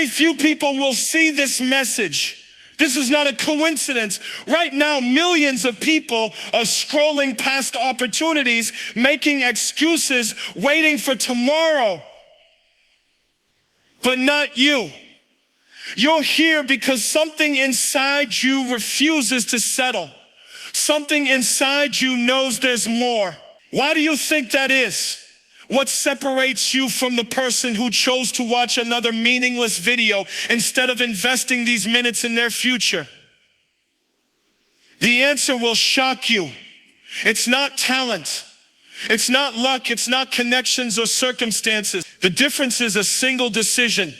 Very few people will see this message. This is not a coincidence. Right now, millions of people are scrolling past opportunities, making excuses, waiting for tomorrow. But not you. You're here because something inside you refuses to settle. Something inside you knows there's more. Why do you think that is? What separates you from the person who chose to watch another meaningless video instead of investing these minutes in their future? The answer will shock you. It's not talent. It's not luck. It's not connections or circumstances. The difference is a single decision.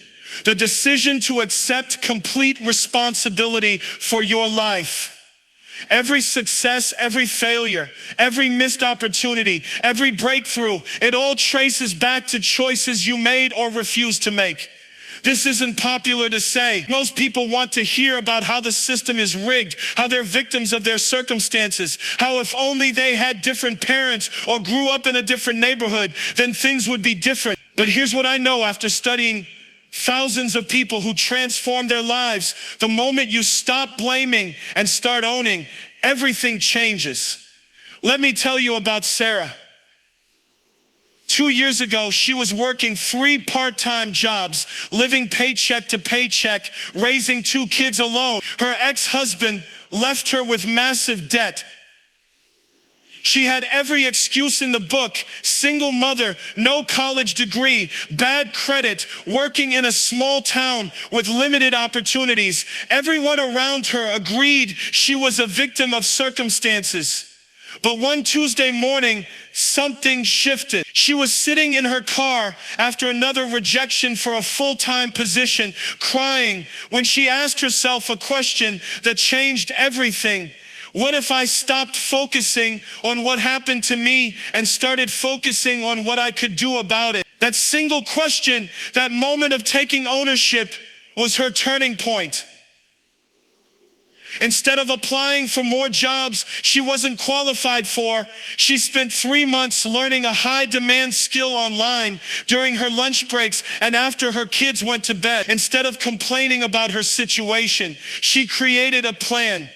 The decision to accept complete responsibility for your life. Every success, every failure, every missed opportunity, every breakthrough, it all traces back to choices you made or refused to make. This isn't popular to say. Most people want to hear about how the system is rigged, how they're victims of their circumstances, how if only they had different parents or grew up in a different neighborhood, then things would be different. But here's what I know after studying thousands of people who transform their lives. The moment you stop blaming and start owning, everything changes. Let me tell you about Sarah. 2 years ago, she was working 3 part-time jobs, living paycheck to paycheck, raising 2 kids alone. Her ex-husband left her with massive debt. She had every excuse in the book: single mother, no college degree, bad credit, working in a small town with limited opportunities. Everyone around her agreed she was a victim of circumstances. But one Tuesday morning, something shifted. She was sitting in her car after another rejection for a full-time position, crying, when she asked herself a question that changed everything. What if I stopped focusing on what happened to me and started focusing on what I could do about it? That single question, that moment of taking ownership, was her turning point. Instead of applying for more jobs she wasn't qualified for, she spent 3 months learning a high-demand skill online during her lunch breaks and after her kids went to bed. Instead of complaining about her situation, she created a plan.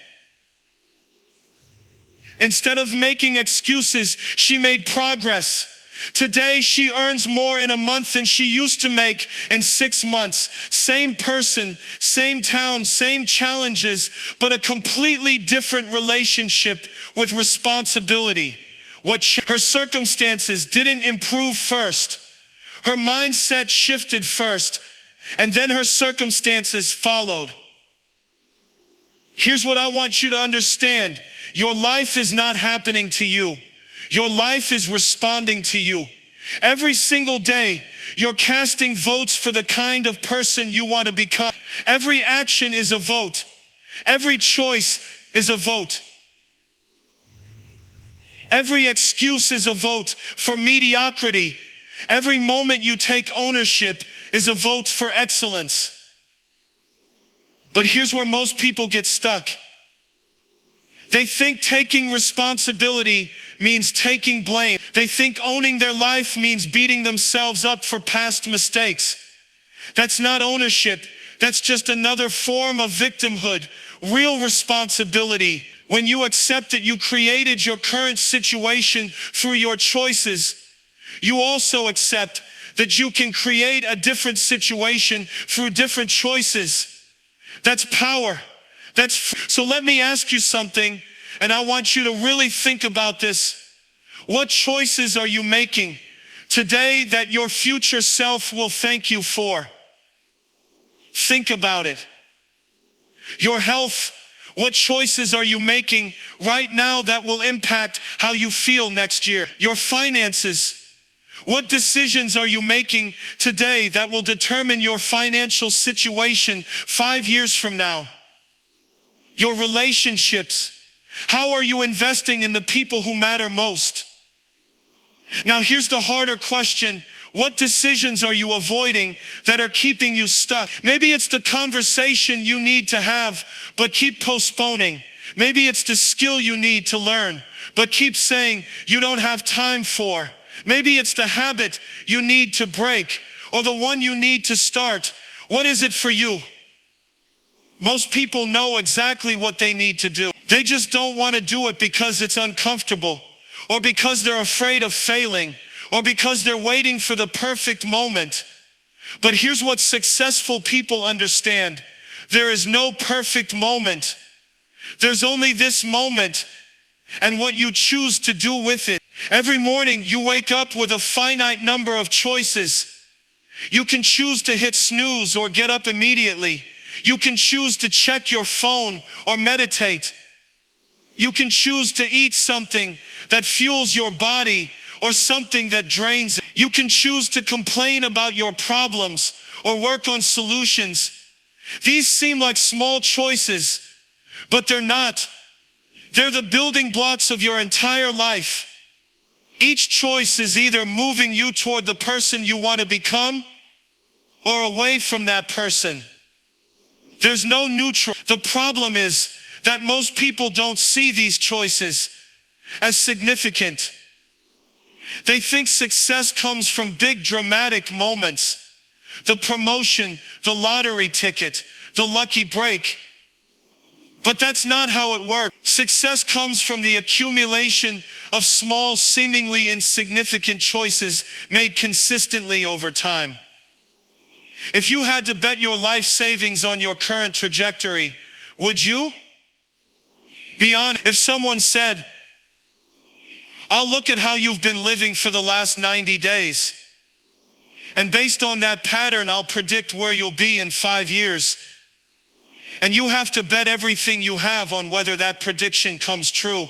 Instead of making excuses, she made progress. Today, she earns more in a month than she used to make in 6 months. Same person, same town, same challenges, but a completely different relationship with responsibility. Her circumstances didn't improve first. Her mindset shifted first, and then her circumstances followed. Here's what I want you to understand. Your life is not happening to you. Your life is responding to you. Every single day, you're casting votes for the kind of person you want to become. Every action is a vote. Every choice is a vote. Every excuse is a vote for mediocrity. Every moment you take ownership is a vote for excellence. But here's where most people get stuck. They think taking responsibility means taking blame. They think owning their life means beating themselves up for past mistakes. That's not ownership. That's just another form of victimhood. Real responsibility, when you accept that you created your current situation through your choices, you also accept that you can create a different situation through different choices. That's power. So let me ask you something, and I want you to really think about this. What choices are you making today that your future self will thank you for? Think about it. Your health, what choices are you making right now that will impact how you feel next year? Your finances, what decisions are you making today that will determine your financial situation 5 years from now? Your relationships, how are you investing in the people who matter most? Now here's the harder question. What decisions are you avoiding that are keeping you stuck? Maybe it's the conversation you need to have, but keep postponing. Maybe it's the skill you need to learn, but keep saying you don't have time for. Maybe it's the habit you need to break, or the one you need to start, What is it for you? Most people know exactly what they need to do. They just don't want to do it because it's uncomfortable, or because they're afraid of failing, or because they're waiting for the perfect moment. But here's what successful people understand. There is no perfect moment. There's only this moment and what you choose to do with it. Every morning you wake up with a finite number of choices. You can choose to hit snooze or get up immediately. You can choose to check your phone or meditate. You can choose to eat something that fuels your body or something that drains it. You can choose to complain about your problems or work on solutions. These seem like small choices, but they're not. They're the building blocks of your entire life. Each choice is either moving you toward the person you want to become or away from that person. There's no neutral. The problem is that most people don't see these choices as significant. They think success comes from big dramatic moments. The promotion, the lottery ticket, the lucky break. But that's not how it works. Success comes from the accumulation of small, seemingly insignificant choices made consistently over time. If you had to bet your life savings on your current trajectory, would you? Be honest. If someone said, I'll look at how you've been living for the last 90 days, and based on that pattern, I'll predict where you'll be in 5 years, and you have to bet everything you have on whether that prediction comes true,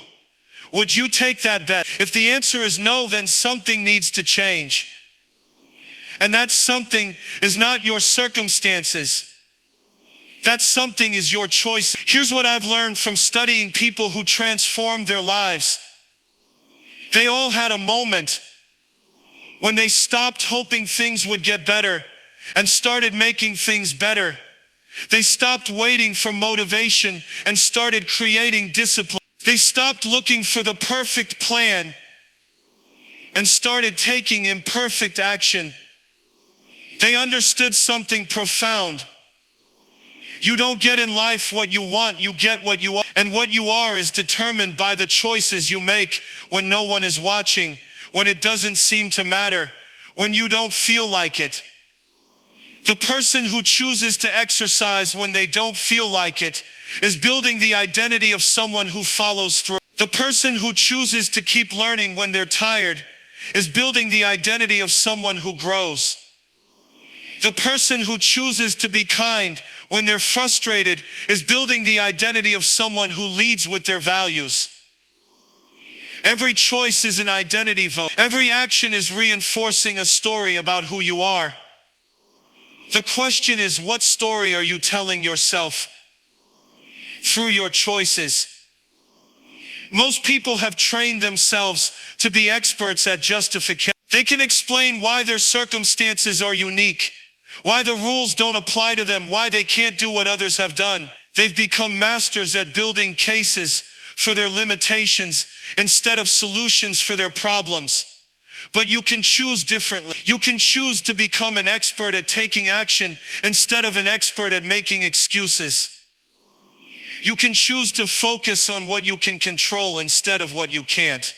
would you take that bet? If the answer is no, then something needs to change. And that something is not your circumstances. That something is your choice. Here's what I've learned from studying people who transformed their lives. They all had a moment when they stopped hoping things would get better and started making things better. They stopped waiting for motivation and started creating discipline. They stopped looking for the perfect plan and started taking imperfect action. They understood something profound. You don't get in life what you want, you get what you are. And what you are is determined by the choices you make when no one is watching, when it doesn't seem to matter, when you don't feel like it. The person who chooses to exercise when they don't feel like it is building the identity of someone who follows through. The person who chooses to keep learning when they're tired is building the identity of someone who grows. The person who chooses to be kind when they're frustrated is building the identity of someone who leads with their values. Every choice is an identity vote. Every action is reinforcing a story about who you are. The question is, what story are you telling yourself through your choices? Most people have trained themselves to be experts at justification. They can explain why their circumstances are unique, why the rules don't apply to them, why they can't do what others have done. They've become masters at building cases for their limitations instead of solutions for their problems. But you can choose differently. You can choose to become an expert at taking action instead of an expert at making excuses. You can choose to focus on what you can control instead of what you can't.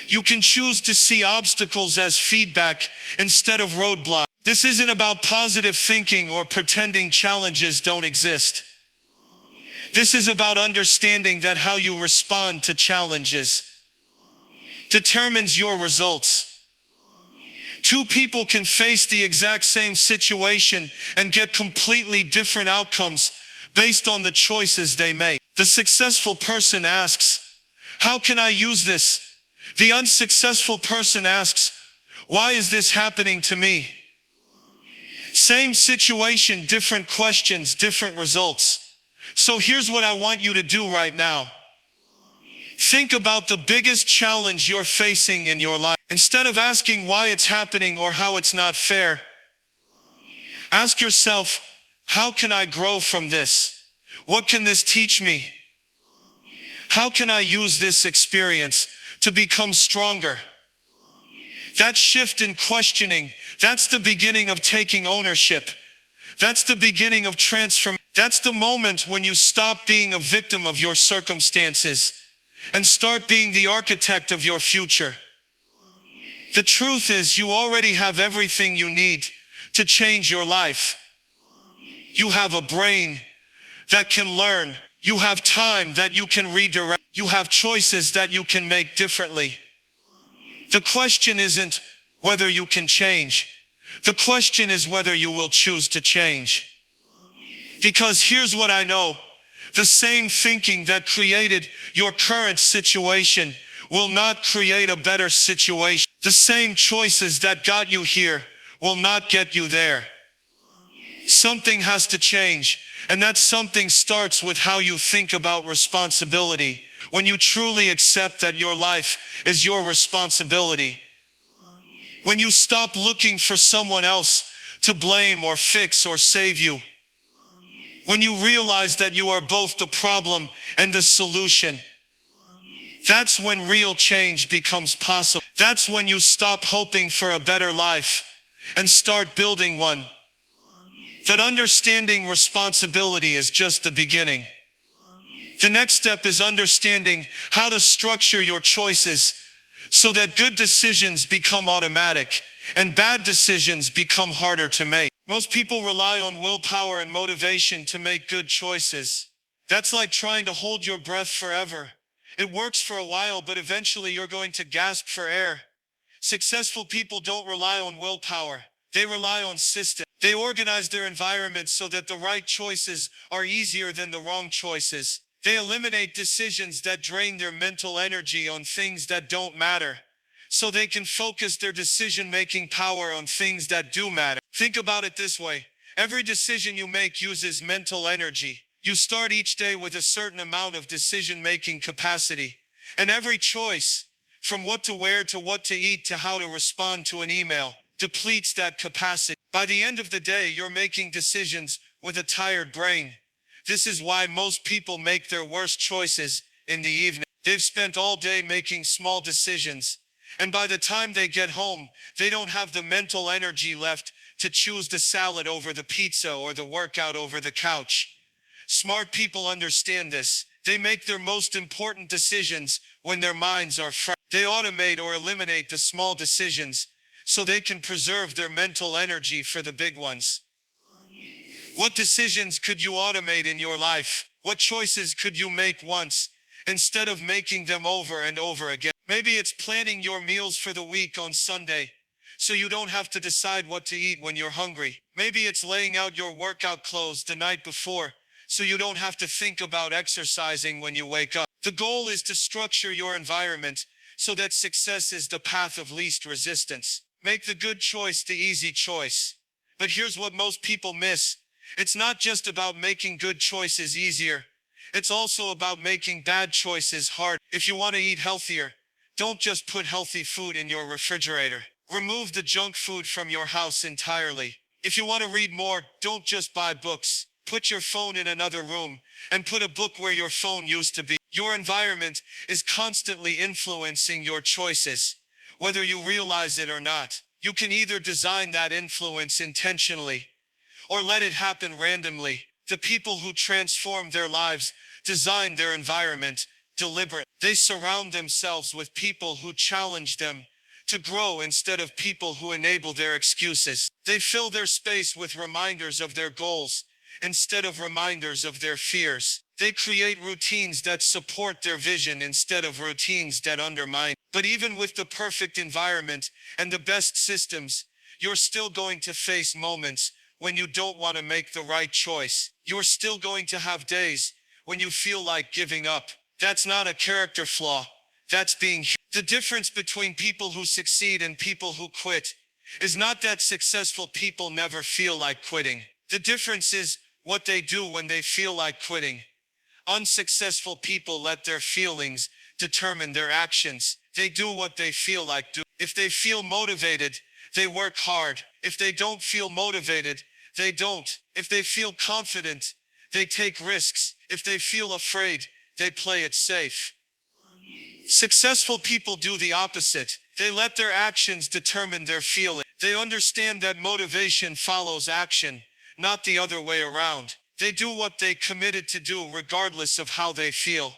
You can choose to see obstacles as feedback instead of roadblocks. This isn't about positive thinking or pretending challenges don't exist. This is about understanding that how you respond to challenges determines your results. Two people can face the exact same situation and get completely different outcomes based on the choices they make. The successful person asks, how can I use this? The unsuccessful person asks, why is this happening to me? Same situation, different questions, different results. So here's what I want you to do right now. Think about the biggest challenge you're facing in your life. Instead of asking why it's happening or how it's not fair, ask yourself, how can I grow from this? What can this teach me? How can I use this experience to become stronger? That shift in questioning, that's the beginning of taking ownership. That's the beginning of transformation. That's the moment when you stop being a victim of your circumstances and start being the architect of your future. The truth is, you already have everything you need to change your life. You have a brain that can learn. You have time that you can redirect. You have choices that you can make differently. The question isn't whether you can change. The question is whether you will choose to change. Because here's what I know. The same thinking that created your current situation will not create a better situation. The same choices that got you here will not get you there. Something has to change, and that something starts with how you think about responsibility. When you truly accept that your life is your responsibility. When you stop looking for someone else to blame or fix or save you. When you realize that you are both the problem and the solution. That's when real change becomes possible. That's when you stop hoping for a better life and start building one. That understanding responsibility is just the beginning. The next step is understanding how to structure your choices so that good decisions become automatic and bad decisions become harder to make. Most people rely on willpower and motivation to make good choices. That's like trying to hold your breath forever. It works for a while, but eventually you're going to gasp for air. Successful people don't rely on willpower. They rely on systems. They organize their environment so that the right choices are easier than the wrong choices. They eliminate decisions that drain their mental energy on things that don't matter, so they can focus their decision-making power on things that do matter. Think about it this way. Every decision you make uses mental energy. You start each day with a certain amount of decision-making capacity. And every choice, from what to wear to what to eat to how to respond to an email, depletes that capacity. By the end of the day, you're making decisions with a tired brain. This is why most people make their worst choices in the evening. They've spent all day making small decisions, and by the time they get home, they don't have the mental energy left to choose the salad over the pizza or the workout over the couch. Smart people understand this. They make their most important decisions when their minds are fresh. They automate or eliminate the small decisions so they can preserve their mental energy for the big ones. What decisions could you automate in your life? What choices could you make once instead of making them over and over again? Maybe it's planning your meals for the week on Sunday so you don't have to decide what to eat when you're hungry. Maybe it's laying out your workout clothes the night before so you don't have to think about exercising when you wake up. The goal is to structure your environment so that success is the path of least resistance. Make the good choice the easy choice. But here's what most people miss. It's not just about making good choices easier. It's also about making bad choices hard. If you want to eat healthier, don't just put healthy food in your refrigerator. Remove the junk food from your house entirely. If you want to read more, don't just buy books. Put your phone in another room and put a book where your phone used to be. Your environment is constantly influencing your choices, whether you realize it or not. You can either design that influence intentionally or let it happen randomly. The people who transform their lives design their environment deliberately. They surround themselves with people who challenge them to grow instead of people who enable their excuses. They fill their space with reminders of their goals instead of reminders of their fears. They create routines that support their vision instead of routines that undermine. But even with the perfect environment and the best systems, you're still going to face moments when you don't want to make the right choice. You're still going to have days when you feel like giving up. That's not a character flaw. That's being human. The difference between people who succeed and people who quit is not that successful people never feel like quitting. The difference is what they do when they feel like quitting. Unsuccessful people let their feelings determine their actions. They do what they feel like doing. If they feel motivated, they work hard. If they don't feel motivated, they don't. If they feel confident, they take risks. If they feel afraid, they play it safe. Successful people do the opposite. They let their actions determine their feelings. They understand that motivation follows action, not the other way around. They do what they committed to do regardless of how they feel.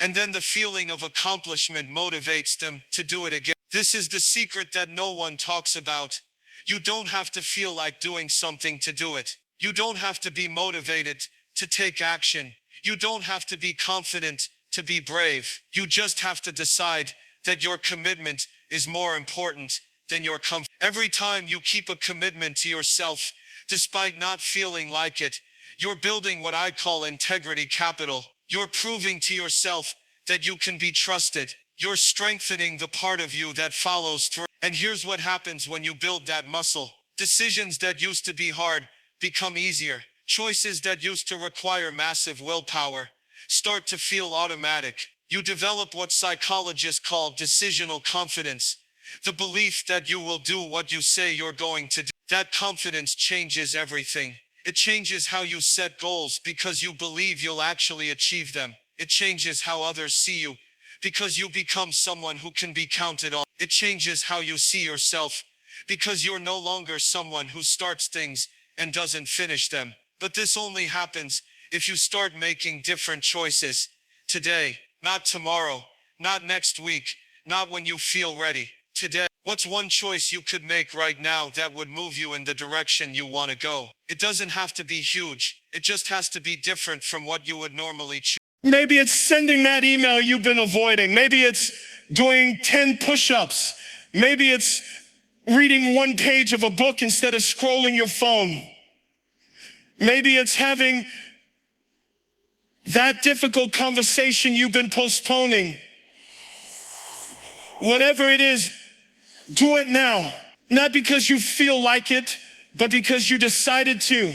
And then the feeling of accomplishment motivates them to do it again. This is the secret that no one talks about. You don't have to feel like doing something to do it. You don't have to be motivated to take action. You don't have to be confident to be brave. You just have to decide that your commitment is more important than your comfort. Every time you keep a commitment to yourself, despite not feeling like it, you're building what I call integrity capital. You're proving to yourself that you can be trusted. You're strengthening the part of you that follows through. And here's what happens when you build that muscle. Decisions that used to be hard become easier. Choices that used to require massive willpower start to feel automatic. You develop what psychologists call decisional confidence, the belief that you will do what you say you're going to do. That confidence changes everything. It changes how you set goals because you believe you'll actually achieve them. It changes how others see you because you become someone who can be counted on. It changes how you see yourself because you're no longer someone who starts things and doesn't finish them. But this only happens if you start making different choices today, not tomorrow, not next week, not when you feel ready. Today, what's one choice you could make right now that would move you in the direction you want to go? It doesn't have to be huge. It just has to be different from what you would normally choose. Maybe it's sending that email you've been avoiding. Maybe it's doing 10 push-ups. Maybe it's reading one page of a book instead of scrolling your phone. Maybe it's having that difficult conversation you've been postponing. Whatever it is, do it now. Not because you feel like it, but because you decided to.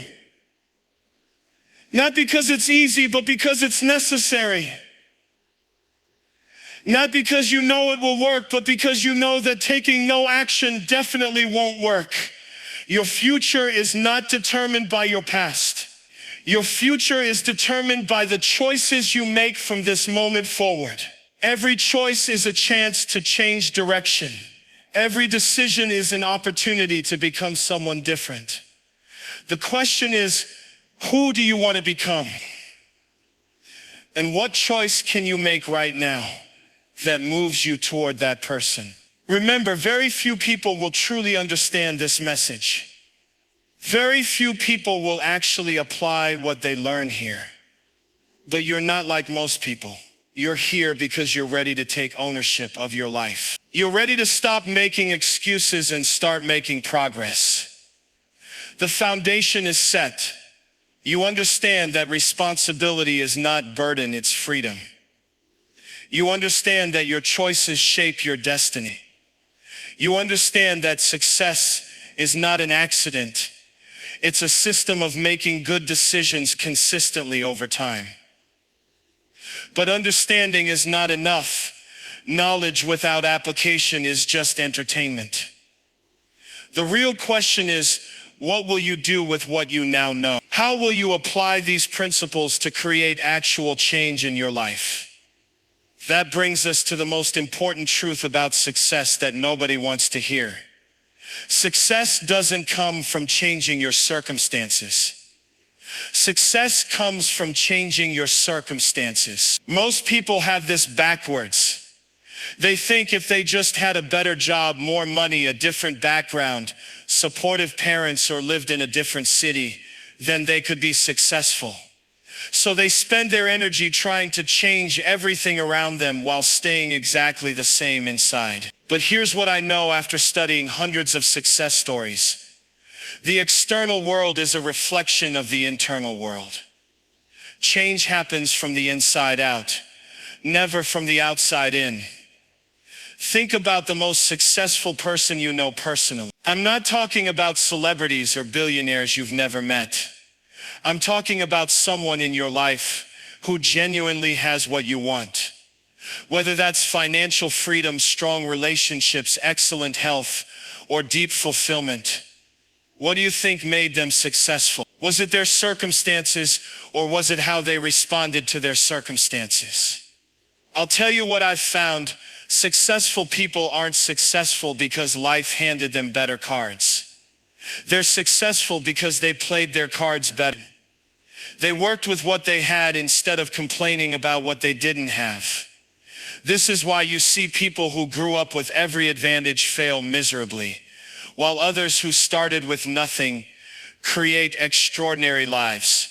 Not because it's easy, but because it's necessary. Not because you know it will work, but because you know that taking no action definitely won't work. Your future is not determined by your past. Your future is determined by the choices you make from this moment forward. Every choice is a chance to change direction. Every decision is an opportunity to become someone different. The question is, who do you want to become? And what choice can you make right now that moves you toward that person? Remember, very few people will truly understand this message. Very few people will actually apply what they learn here. But you're not like most people. You're here because you're ready to take ownership of your life. You're ready to stop making excuses and start making progress. The foundation is set. You understand that responsibility is not burden, it's freedom. You understand that your choices shape your destiny. You understand that success is not an accident. It's a system of making good decisions consistently over time. But understanding is not enough. Knowledge without application is just entertainment. The real question is, what will you do with what you now know? How will you apply these principles to create actual change in your life? That brings us to the most important truth about success that nobody wants to hear. Success doesn't come from changing your circumstances. Success comes from changing your circumstances. Most people have this backwards. They think if they just had a better job, more money, a different background, supportive parents, or lived in a different city, then they could be successful. So they spend their energy trying to change everything around them while staying exactly the same inside. But here's what I know after studying hundreds of success stories. The external world is a reflection of the internal world. Change happens from the inside out, never from the outside in. Think about the most successful person you know personally. I'm not talking about celebrities or billionaires you've never met. I'm talking about someone in your life who genuinely has what you want. Whether that's financial freedom, strong relationships, excellent health, or deep fulfillment. What do you think made them successful? Was it their circumstances, or was it how they responded to their circumstances? I'll tell you what I've found. Successful people aren't successful because life handed them better cards. They're successful because they played their cards better. They worked with what they had instead of complaining about what they didn't have. This is why you see people who grew up with every advantage fail miserably, while others who started with nothing create extraordinary lives.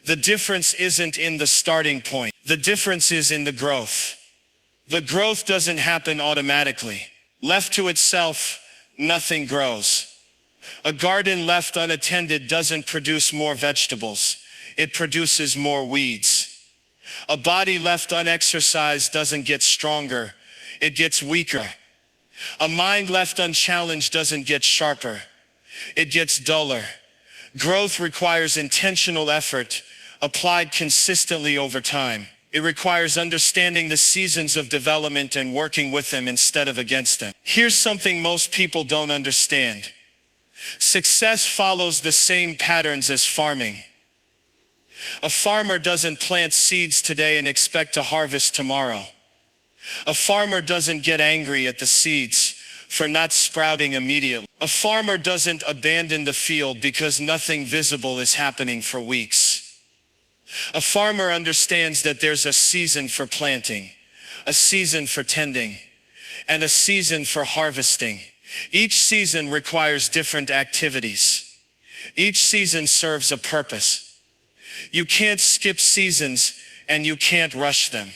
The difference isn't in the starting point. The difference is in the growth. The growth doesn't happen automatically. Left to itself, nothing grows. A garden left unattended doesn't produce more vegetables. It produces more weeds. A body left unexercised doesn't get stronger. It gets weaker. A mind left unchallenged doesn't get sharper. It gets duller. Growth requires intentional effort, applied consistently over time. It requires understanding the seasons of development and working with them instead of against them. Here's something most people don't understand. Success follows the same patterns as farming. A farmer doesn't plant seeds today and expect to harvest tomorrow. A farmer doesn't get angry at the seeds for not sprouting immediately. A farmer doesn't abandon the field because nothing visible is happening for weeks. A farmer understands that there's a season for planting, a season for tending, and a season for harvesting. Each season requires different activities. Each season serves a purpose. You can't skip seasons and you can't rush them.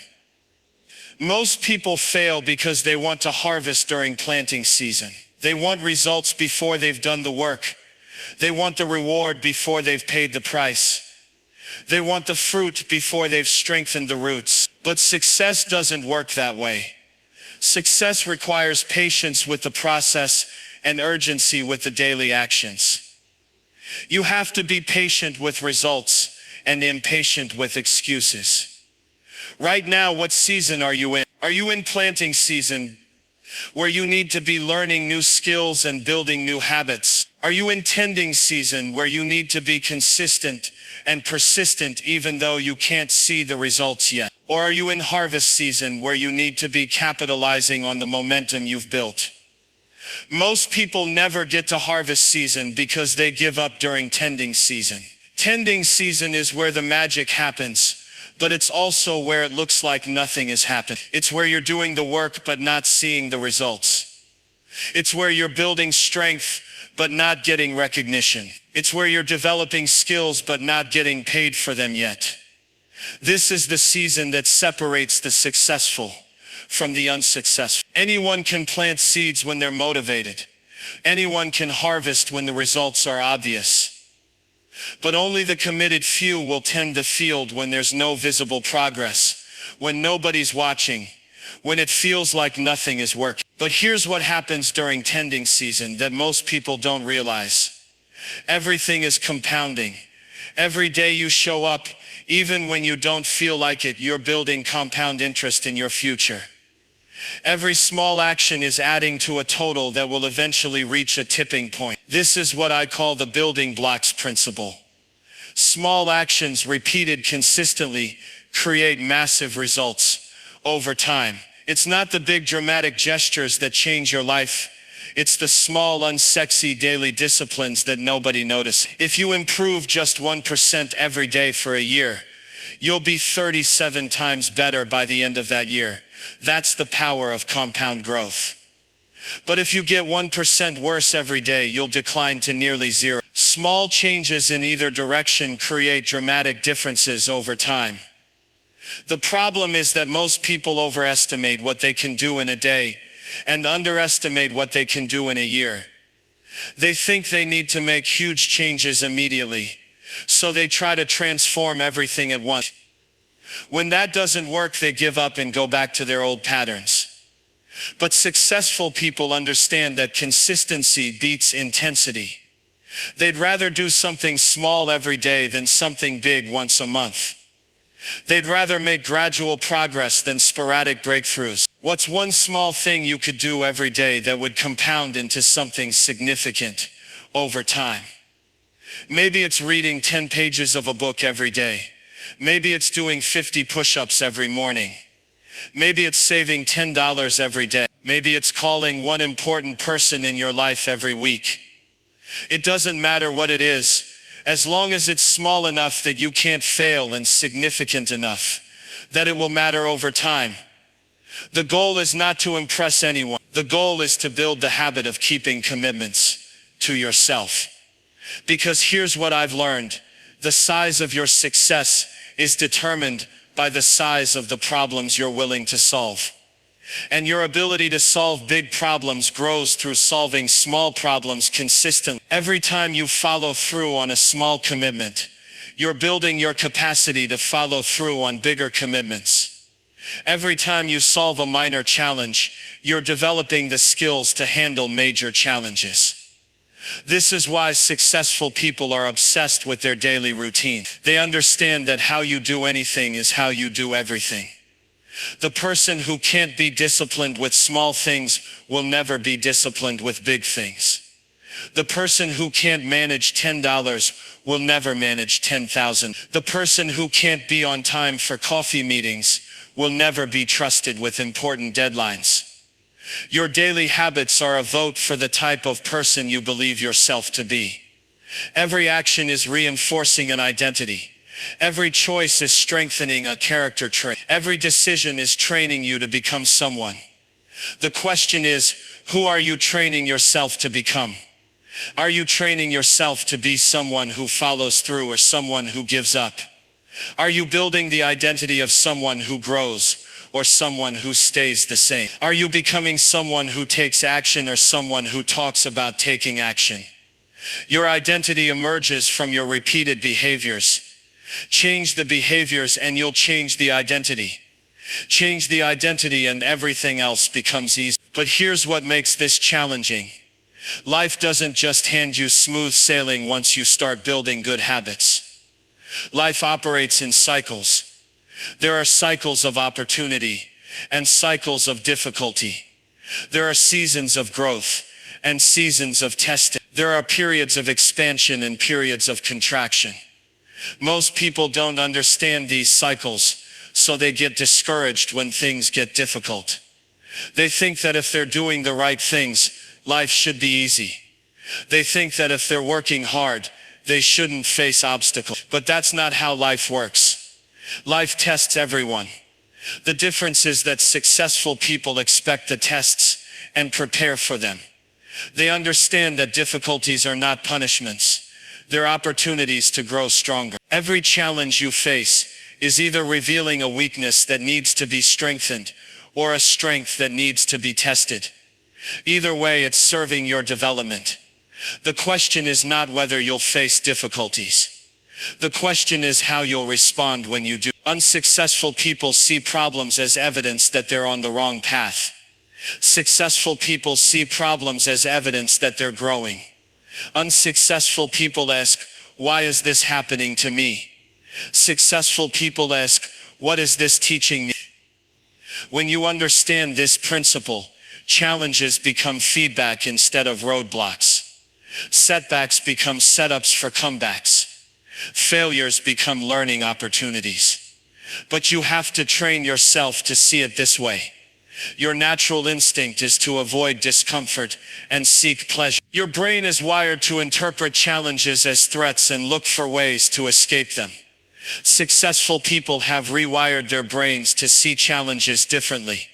Most people fail because they want to harvest during planting season. They want results before they've done the work. They want the reward before they've paid the price. They want the fruit before they've strengthened the roots. But success doesn't work that way. Success requires patience with the process and urgency with the daily actions. You have to be patient with results and impatient with excuses. Right now, what season are you in? Are you in planting season, where you need to be learning new skills and building new habits? Are you in tending season, where you need to be consistent and persistent even though you can't see the results yet? Or are you in harvest season, where you need to be capitalizing on the momentum you've built? Most people never get to harvest season because they give up during tending season. Tending season is where the magic happens, but it's also where it looks like nothing has happened. It's where you're doing the work but not seeing the results. It's where you're building strength but not getting recognition. It's where you're developing skills but not getting paid for them yet. This is the season that separates the successful from the unsuccessful. Anyone can plant seeds when they're motivated. Anyone can harvest when the results are obvious. But only the committed few will tend the field when there's no visible progress, when nobody's watching, when it feels like nothing is working. But here's what happens during tending season that most people don't realize. Everything is compounding. Every day you show up, even when you don't feel like it, you're building compound interest in your future. Every small action is adding to a total that will eventually reach a tipping point. This is what I call the building blocks principle. Small actions repeated consistently create massive results over time. It's not the big dramatic gestures that change your life. It's the small, unsexy daily disciplines that nobody notices. If you improve just 1% every day for a year, you'll be 37 times better by the end of that year. That's the power of compound growth. But if you get 1% worse every day, you'll decline to nearly zero. Small changes in either direction create dramatic differences over time. The problem is that most people overestimate what they can do in a day and underestimate what they can do in a year. They think they need to make huge changes immediately, so they try to transform everything at once. When that doesn't work, they give up and go back to their old patterns. But successful people understand that consistency beats intensity. They'd rather do something small every day than something big once a month. They'd rather make gradual progress than sporadic breakthroughs. What's one small thing you could do every day that would compound into something significant over time? Maybe it's reading 10 pages of a book every day. Maybe it's doing 50 push-ups every morning. Maybe it's saving $10 every day. Maybe it's calling one important person in your life every week. It doesn't matter what it is, as long as it's small enough that you can't fail and significant enough that it will matter over time. The goal is not to impress anyone. The goal is to build the habit of keeping commitments to yourself. Because here's what I've learned. The size of your success is determined by the size of the problems you're willing to solve. And your ability to solve big problems grows through solving small problems consistently. Every time you follow through on a small commitment, you're building your capacity to follow through on bigger commitments. Every time you solve a minor challenge, you're developing the skills to handle major challenges. This is why successful people are obsessed with their daily routine. They understand that how you do anything is how you do everything. The person who can't be disciplined with small things will never be disciplined with big things. The person who can't manage $10 will never manage 10,000. The person who can't be on time for coffee meetings will never be trusted with important deadlines. Your daily habits are a vote for the type of person you believe yourself to be. Every action is reinforcing an identity. Every choice is strengthening a character trait. Every decision is training you to become someone. The question is, who are you training yourself to become? Are you training yourself to be someone who follows through or someone who gives up? Are you building the identity of someone who grows or someone who stays the same? Are you becoming someone who takes action or someone who talks about taking action? Your identity emerges from your repeated behaviors. Change the behaviors and you'll change the identity. Change the identity and everything else becomes easy. But here's what makes this challenging. Life doesn't just hand you smooth sailing once you start building good habits. Life operates in cycles. There are cycles of opportunity and cycles of difficulty. There are seasons of growth and seasons of testing. There are periods of expansion and periods of contraction. Most people don't understand these cycles, so they get discouraged when things get difficult. They think that if they're doing the right things, life should be easy. They think that if they're working hard, they shouldn't face obstacles. But that's not how life works. Life tests everyone. The difference is that successful people expect the tests and prepare for them. They understand that difficulties are not punishments. They're opportunities to grow stronger. Every challenge you face is either revealing a weakness that needs to be strengthened or a strength that needs to be tested. Either way, it's serving your development. The question is not whether you'll face difficulties. The question is how you'll respond when you do. Unsuccessful people see problems as evidence that they're on the wrong path. Successful people see problems as evidence that they're growing. Unsuccessful people ask, why is this happening to me? Successful people ask, what is this teaching me? When you understand this principle, challenges become feedback instead of roadblocks. Setbacks become setups for comebacks. Failures become learning opportunities. But you have to train yourself to see it this way. Your natural instinct is to avoid discomfort and seek pleasure. Your brain is wired to interpret challenges as threats and look for ways to escape them. Successful people have rewired their brains to see challenges differently.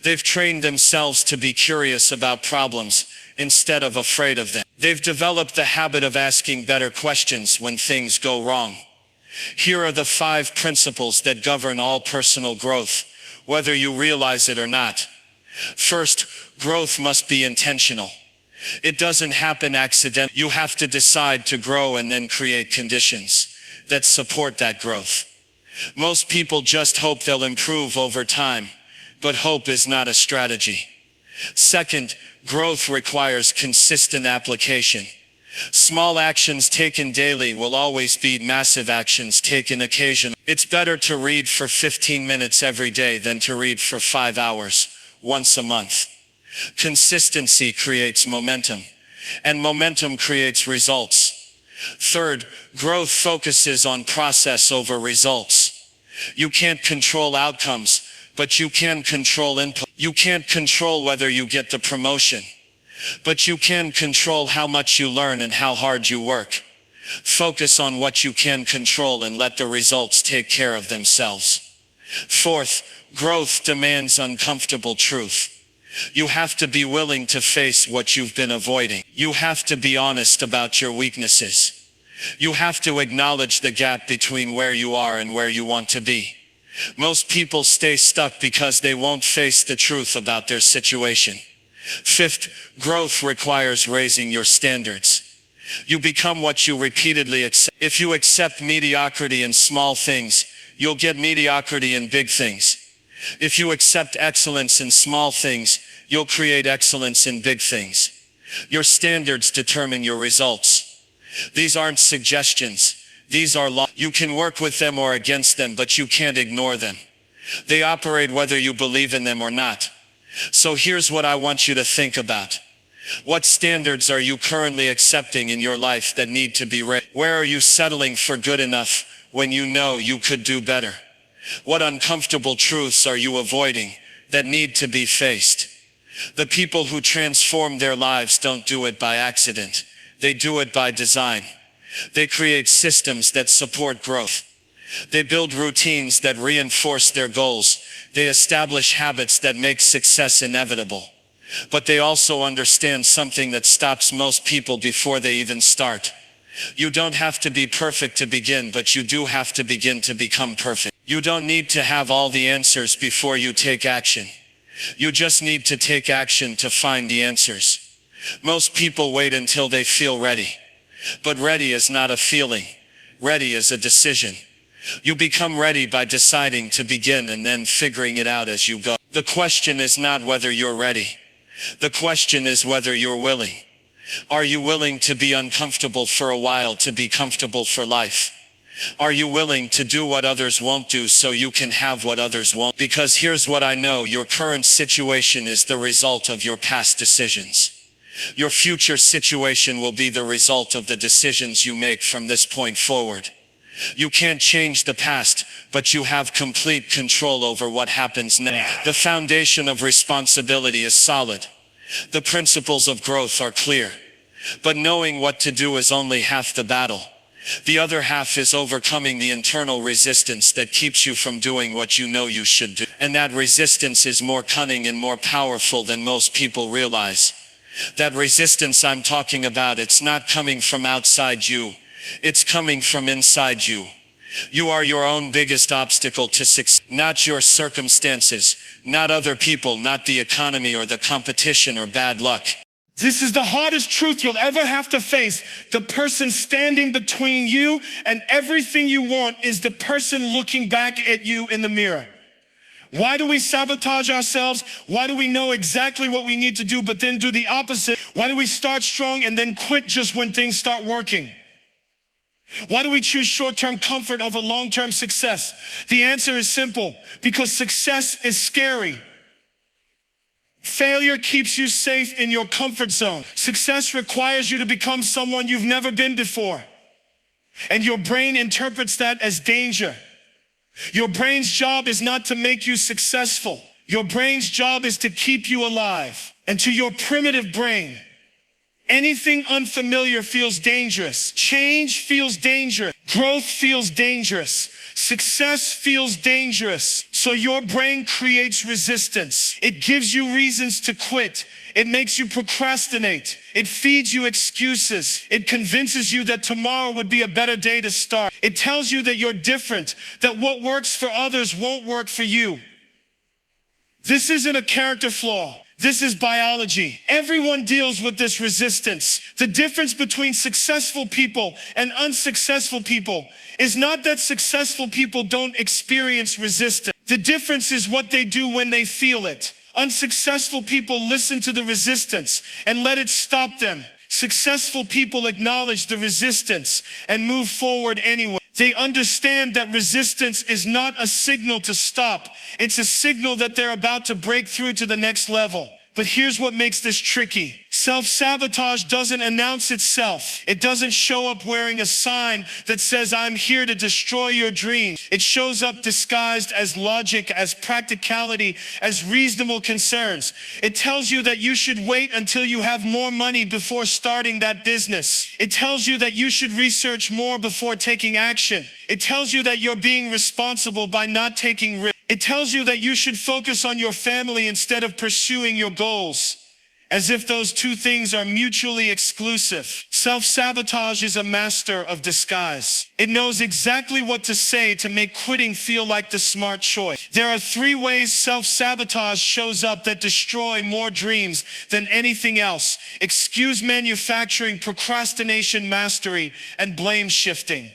They've trained themselves to be curious about problems instead of afraid of them. They've developed the habit of asking better questions when things go wrong. Here are the 5 principles that govern all personal growth, whether you realize it or not. First, growth must be intentional. It doesn't happen accidentally. You have to decide to grow and then create conditions that support that growth. Most people just hope they'll improve over time, but hope is not a strategy. Second, growth requires consistent application. Small actions taken daily will always beat massive actions taken occasionally. It's better to read for 15 minutes every day than to read for 5 hours once a month. Consistency creates momentum, and momentum creates results. Third, growth focuses on process over results. You can't control outcomes, but you can control input. You can't control whether you get the promotion, But you can control how much you learn and how hard you work. Focus on what you can control and let the results take care of themselves. Fourth, growth demands uncomfortable truth. You have to be willing to face what you've been avoiding. You have to be honest about your weaknesses. You have to acknowledge the gap between where you are and where you want to be. Most people stay stuck because they won't face the truth about their situation. Fifth, growth requires raising your standards. You become what you repeatedly accept. If you accept mediocrity in small things, you'll get mediocrity in big things. If you accept excellence in small things, you'll create excellence in big things. Your standards determine your results. These aren't suggestions. These are laws. You can work with them or against them, but you can't ignore them. They operate whether you believe in them or not. So here's what I want you to think about. What standards are you currently accepting in your life that need to be raised? Where are you settling for good enough when you know you could do better? What uncomfortable truths are you avoiding that need to be faced? The people who transform their lives don't do it by accident. They do it by design. They create systems that support growth. They build routines that reinforce their goals. They establish habits that make success inevitable. But they also understand something that stops most people before they even start. You don't have to be perfect to begin, but you do have to begin to become perfect. You don't need to have all the answers before you take action. You just need to take action to find the answers. Most people wait until they feel ready. But ready is not a feeling. Ready is a decision. You become ready by deciding to begin and then figuring it out as you go. The question is not whether you're ready. The question is whether you're willing. Are you willing to be uncomfortable for a while to be comfortable for life? Are you willing to do what others won't do so you can have what others won't? Because here's what I know, your current situation is the result of your past decisions. Your future situation will be the result of the decisions you make from this point forward. You can't change the past, but you have complete control over what happens next. The foundation of responsibility is solid. The principles of growth are clear. But knowing what to do is only half the battle. The other half is overcoming the internal resistance that keeps you from doing what you know you should do. And that resistance is more cunning and more powerful than most people realize. That resistance I'm talking about, it's not coming from outside you. It's coming from inside you. You are your own biggest obstacle to success, not your circumstances, not other people, not the economy or the competition or bad luck. This is the hardest truth you'll ever have to face. The person standing between you and everything you want is the person looking back at you in the mirror. Why do we sabotage ourselves? Why do we know exactly what we need to do but then do the opposite? Why do we start strong and then quit just when things start working? Why do we choose short-term comfort over long-term success? The answer is simple, because success is scary. Failure keeps you safe in your comfort zone. Success requires you to become someone you've never been before. And your brain interprets that as danger. Your brain's job is not to make you successful. Your brain's job is to keep you alive. And to your primitive brain, anything unfamiliar feels dangerous. Change feels dangerous. Growth feels dangerous. Success feels dangerous. So your brain creates resistance. It gives you reasons to quit. It makes you procrastinate. It feeds you excuses. It convinces you that tomorrow would be a better day to start. It tells you that you're different, that what works for others won't work for you. This isn't a character flaw. This is biology. Everyone deals with this resistance. The difference between successful people and unsuccessful people is not that successful people don't experience resistance. The difference is what they do when they feel it. Unsuccessful people listen to the resistance and let it stop them. Successful people acknowledge the resistance and move forward anyway. They understand that resistance is not a signal to stop. It's a signal that they're about to break through to the next level. But here's what makes this tricky. Self-sabotage doesn't announce itself. It doesn't show up wearing a sign that says, "I'm here to destroy your dreams." It shows up disguised as logic, as practicality, as reasonable concerns. It tells you that you should wait until you have more money before starting that business. It tells you that you should research more before taking action. It tells you that you're being responsible by not taking risks. It tells you that you should focus on your family instead of pursuing your goals, as if those two things are mutually exclusive. Self-sabotage is a master of disguise. It knows exactly what to say to make quitting feel like the smart choice. There are 3 ways self-sabotage shows up that destroy more dreams than anything else: excuse manufacturing, procrastination mastery, and blame shifting.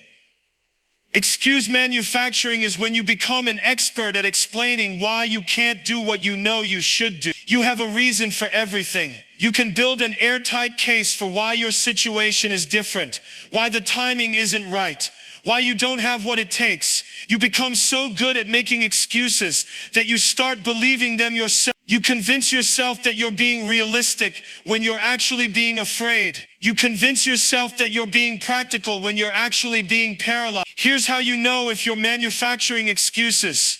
Excuse manufacturing is when you become an expert at explaining why you can't do what you know you should do. You have a reason for everything. You can build an airtight case for why your situation is different, why the timing isn't right, why you don't have what it takes. You become so good at making excuses that you start believing them yourself. You convince yourself that you're being realistic when you're actually being afraid. You convince yourself that you're being practical when you're actually being paralyzed. Here's how you know if you're manufacturing excuses.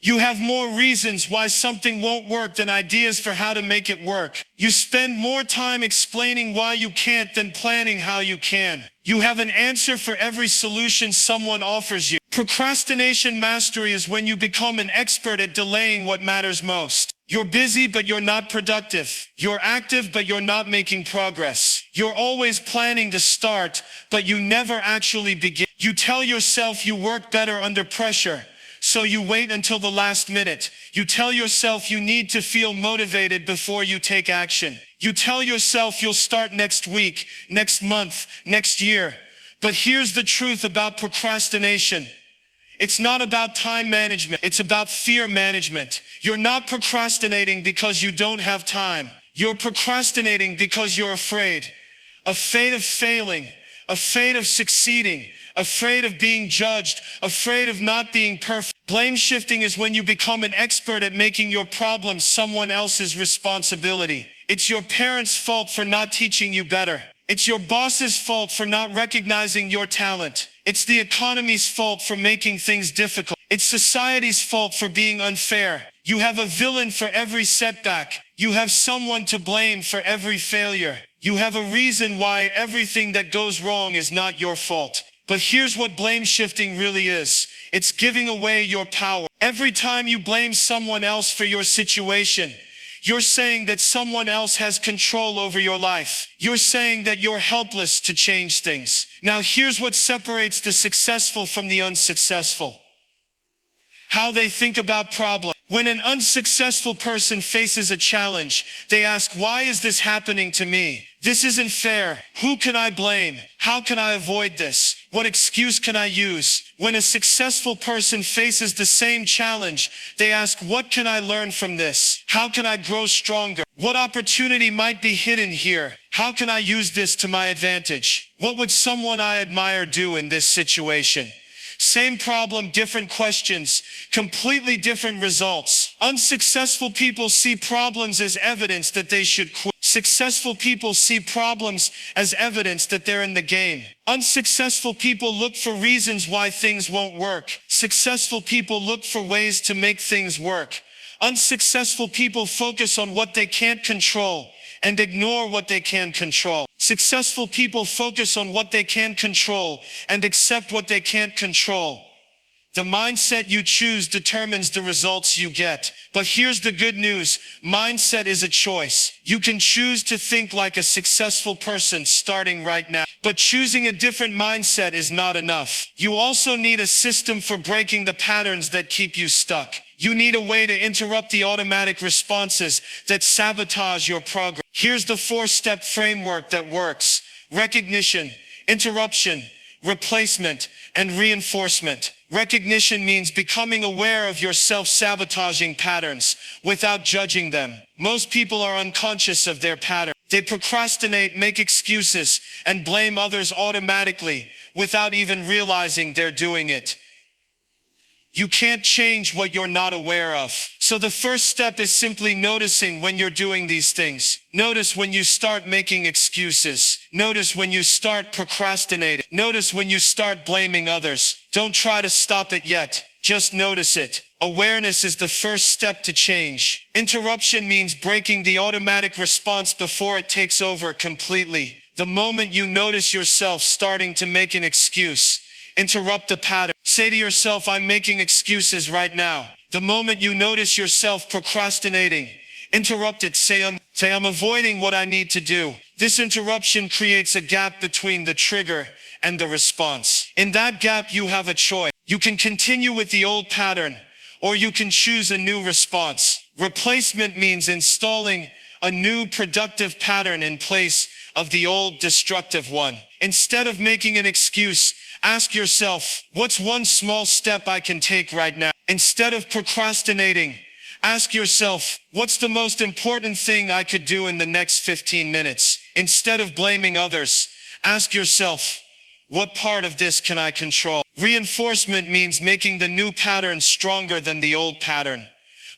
You have more reasons why something won't work than ideas for how to make it work. You spend more time explaining why you can't than planning how you can. You have an answer for every solution someone offers you. Procrastination mastery is when you become an expert at delaying what matters most. You're busy, but you're not productive. You're active, but you're not making progress. You're always planning to start, but you never actually begin. You tell yourself you work better under pressure, so you wait until the last minute. You tell yourself you need to feel motivated before you take action. You tell yourself you'll start next week, next month, next year. But here's the truth about procrastination. It's not about time management. It's about fear management. You're not procrastinating because you don't have time. You're procrastinating because you're afraid. Afraid of failing, afraid of succeeding, afraid of being judged, afraid of not being perfect. Blame shifting is when you become an expert at making your problems someone else's responsibility. It's your parents' fault for not teaching you better. It's your boss's fault for not recognizing your talent. It's the economy's fault for making things difficult. It's society's fault for being unfair. You have a villain for every setback. You have someone to blame for every failure. You have a reason why everything that goes wrong is not your fault. But here's what blame shifting really is. It's giving away your power. Every time you blame someone else for your situation, you're saying that someone else has control over your life. You're saying that you're helpless to change things. Now here's what separates the successful from the unsuccessful: how they think about problems. When an unsuccessful person faces a challenge, they ask, "Why is this happening to me? This isn't fair. Who can I blame? How can I avoid this? What excuse can I use?" When a successful person faces the same challenge, they ask, "What can I learn from this? How can I grow stronger? What opportunity might be hidden here? How can I use this to my advantage? What would someone I admire do in this situation?" Same problem, different questions, completely different results. Unsuccessful people see problems as evidence that they should quit. Successful people see problems as evidence that they're in the game. Unsuccessful people look for reasons why things won't work. Successful people look for ways to make things work. Unsuccessful people focus on what they can't control and ignore what they can control. Successful people focus on what they can control and accept what they can't control. The mindset you choose determines the results you get. But here's the good news. Mindset is a choice. You can choose to think like a successful person starting right now. But choosing a different mindset is not enough. You also need a system for breaking the patterns that keep you stuck. You need a way to interrupt the automatic responses that sabotage your progress. Here's the 4-step framework that works: recognition, interruption, replacement, and reinforcement. Recognition means becoming aware of your self-sabotaging patterns without judging them. Most people are unconscious of their pattern. They procrastinate, make excuses, and blame others automatically without even realizing they're doing it. You can't change what you're not aware of. So the first step is simply noticing when you're doing these things. Notice when you start making excuses. Notice when you start procrastinating. Notice when you start blaming others. Don't try to stop it yet. Just notice it. Awareness is the first step to change. Interruption means breaking the automatic response before it takes over completely. The moment you notice yourself starting to make an excuse, interrupt the pattern. Say to yourself, I'm making excuses right now. The moment you notice yourself procrastinating, interrupt it. Say, I'm avoiding what I need to do. This interruption creates a gap between the trigger and the response. In that gap, you have a choice. You can continue with the old pattern, or you can choose a new response. Replacement means installing a new productive pattern in place of the old destructive one. Instead of making an excuse, ask yourself, what's one small step I can take right now? Instead of procrastinating, ask yourself, what's the most important thing I could do in the next 15 minutes? Instead of blaming others, ask yourself, what part of this can I control? Reinforcement means making the new pattern stronger than the old pattern.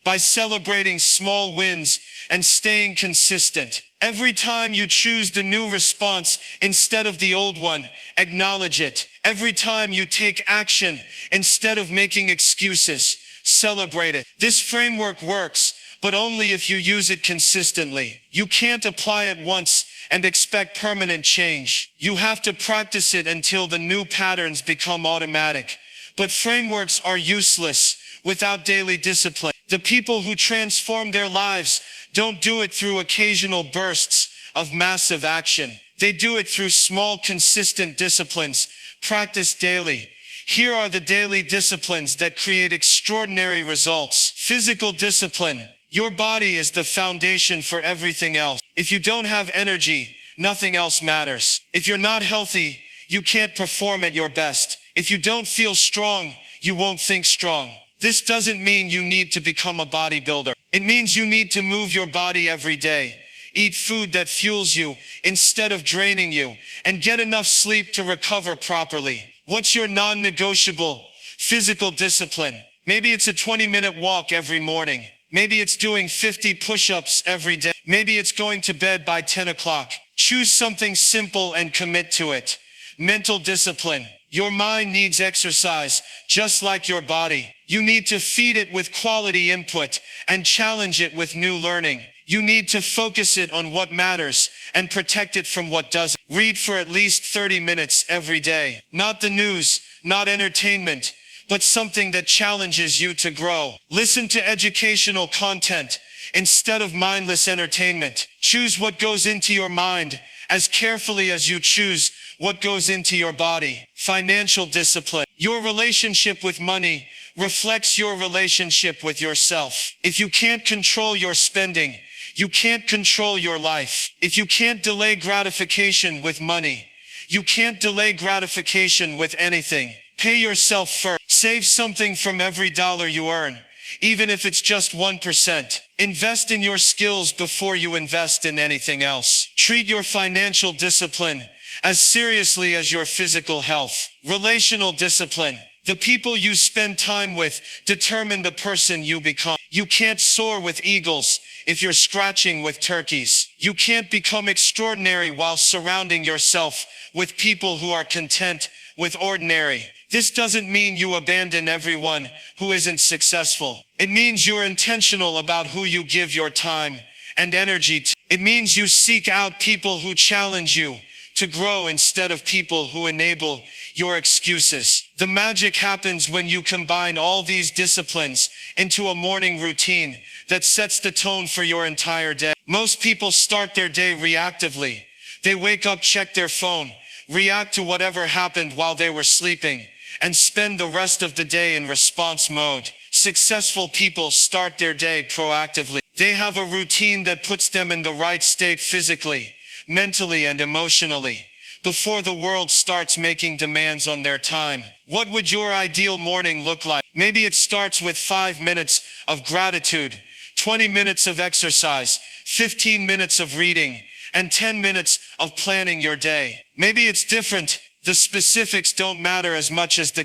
By celebrating small wins and staying consistent. Every time you choose the new response instead of the old one, acknowledge it. Every time you take action instead of making excuses, celebrate it. This framework works, but only if you use it consistently. You can't apply it once and expect permanent change. You have to practice it until the new patterns become automatic. But frameworks are useless without daily discipline. The people who transform their lives don't do it through occasional bursts of massive action. They do it through small, consistent disciplines, practiced daily. Here are the daily disciplines that create extraordinary results. Physical discipline. Your body is the foundation for everything else. If you don't have energy, nothing else matters. If you're not healthy, you can't perform at your best. If you don't feel strong, you won't think strong. This doesn't mean you need to become a bodybuilder. It means you need to move your body every day. Eat food that fuels you instead of draining you, and get enough sleep to recover properly. What's your non-negotiable physical discipline? Maybe it's a 20-minute walk every morning. Maybe it's doing 50 push-ups every day. Maybe it's going to bed by 10 o'clock. Choose something simple and commit to it. Mental discipline. Your mind needs exercise, just like your body. You need to feed it with quality input and challenge it with new learning. You need to focus it on what matters and protect it from what doesn't. Read for at least 30 minutes every day. Not the news, not entertainment, but something that challenges you to grow. Listen to educational content instead of mindless entertainment. Choose what goes into your mind as carefully as you choose what goes into your body. Financial discipline. Your relationship with money reflects your relationship with yourself. If you can't control your spending, you can't control your life. If you can't delay gratification with money, you can't delay gratification with anything. Pay yourself first. Save something from every dollar you earn, even if it's just 1%. Invest in your skills before you invest in anything else. Treat your financial discipline as seriously as your physical health. Relational discipline. The people you spend time with determine the person you become. You can't soar with eagles if you're scratching with turkeys. You can't become extraordinary while surrounding yourself with people who are content with ordinary. This doesn't mean you abandon everyone who isn't successful. It means you're intentional about who you give your time and energy to. It means you seek out people who challenge you to grow instead of people who enable your excuses. The magic happens when you combine all these disciplines into a morning routine that sets the tone for your entire day. Most people start their day reactively. They wake up, check their phone, react to whatever happened while they were sleeping, and spend the rest of the day in response mode. Successful people start their day proactively. They have a routine that puts them in the right state physically, mentally, and emotionally before the world starts making demands on their time. What would your ideal morning look like? Maybe it starts with 5 minutes of gratitude, 20 minutes of exercise, 15 minutes of reading, and 10 minutes of planning your day. Maybe it's different. The specifics don't matter as much as the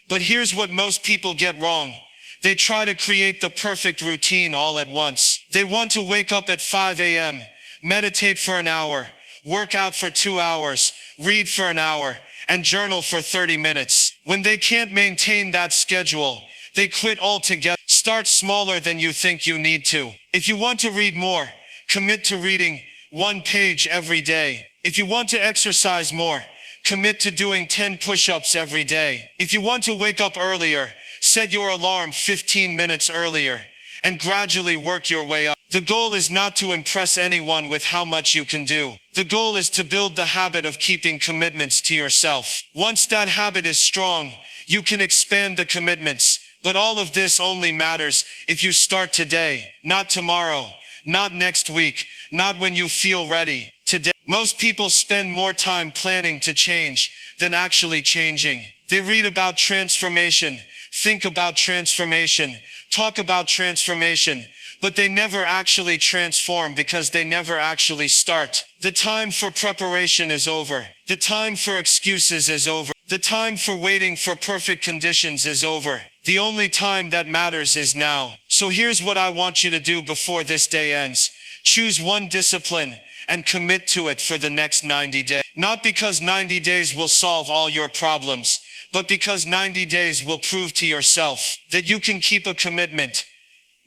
But here's what most people get wrong. They try to create the perfect routine all at once. They want to wake up at 5 a.m., meditate for an hour, work out for 2 hours, read for an hour, and journal for 30 minutes. When they can't maintain that schedule, they quit altogether. Start smaller than you think you need to. If you want to read more, commit to reading 1 page every day. If you want to exercise more, commit to doing 10 push-ups every day. If you want to wake up earlier, set your alarm 15 minutes earlier and gradually work your way up. The goal is not to impress anyone with how much you can do. The goal is to build the habit of keeping commitments to yourself. Once that habit is strong, you can expand the commitments. But all of this only matters if you start today, not tomorrow, not next week, not when you feel ready. Today, most people spend more time planning to change than actually changing. They read about transformation, think about transformation, talk about transformation, but they never actually transform because they never actually start. The time for preparation is over. The time for excuses is over. The time for waiting for perfect conditions is over. The only time that matters is now. So here's what I want you to do before this day ends. Choose one discipline and commit to it for the next 90 days. Not because 90 days will solve all your problems, but because 90 days will prove to yourself that you can keep a commitment.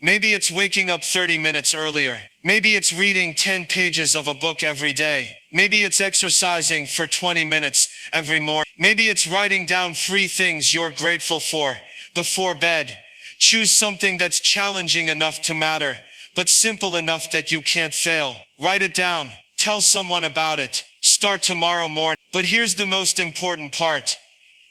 Maybe it's waking up 30 minutes earlier. Maybe it's reading 10 pages of a book every day. Maybe it's exercising for 20 minutes every morning. Maybe it's writing down 3 things you're grateful for before bed. Choose something that's challenging enough to matter, but simple enough that you can't fail. Write it down. Tell someone about it. Start tomorrow morning. But here's the most important part.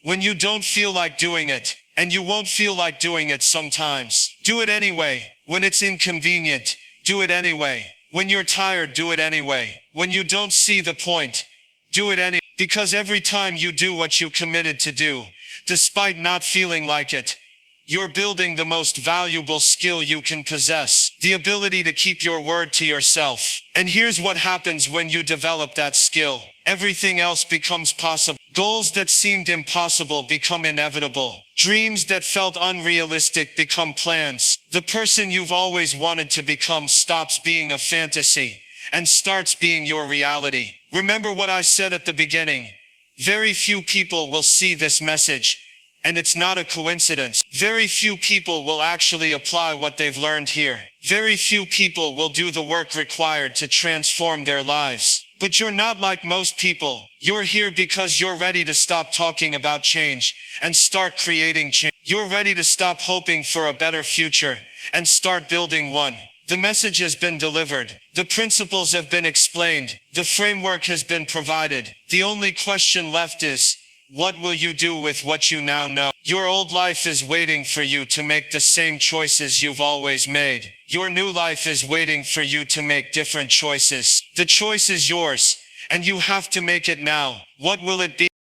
When you don't feel like doing it, and you won't feel like doing it sometimes, do it anyway. When it's inconvenient, do it anyway. When you're tired, do it anyway. When you don't see the point, do it anyway. Because every time you do what you committed to do, despite not feeling like it, you're building the most valuable skill you can possess, the ability to keep your word to yourself. And here's what happens when you develop that skill. Everything else becomes possible. Goals that seemed impossible become inevitable. Dreams that felt unrealistic become plans. The person you've always wanted to become stops being a fantasy and starts being your reality. Remember what I said at the beginning. Very few people will see this message, and it's not a coincidence. Very few people will actually apply what they've learned here. Very few people will do the work required to transform their lives. But you're not like most people. You're here because you're ready to stop talking about change and start creating change. You're ready to stop hoping for a better future and start building one. The message has been delivered. The principles have been explained. The framework has been provided. The only question left is, what will you do with what you now know? Your old life is waiting for you to make the same choices you've always made. Your new life is waiting for you to make different choices. The choice is yours, and you have to make it now. What will it be?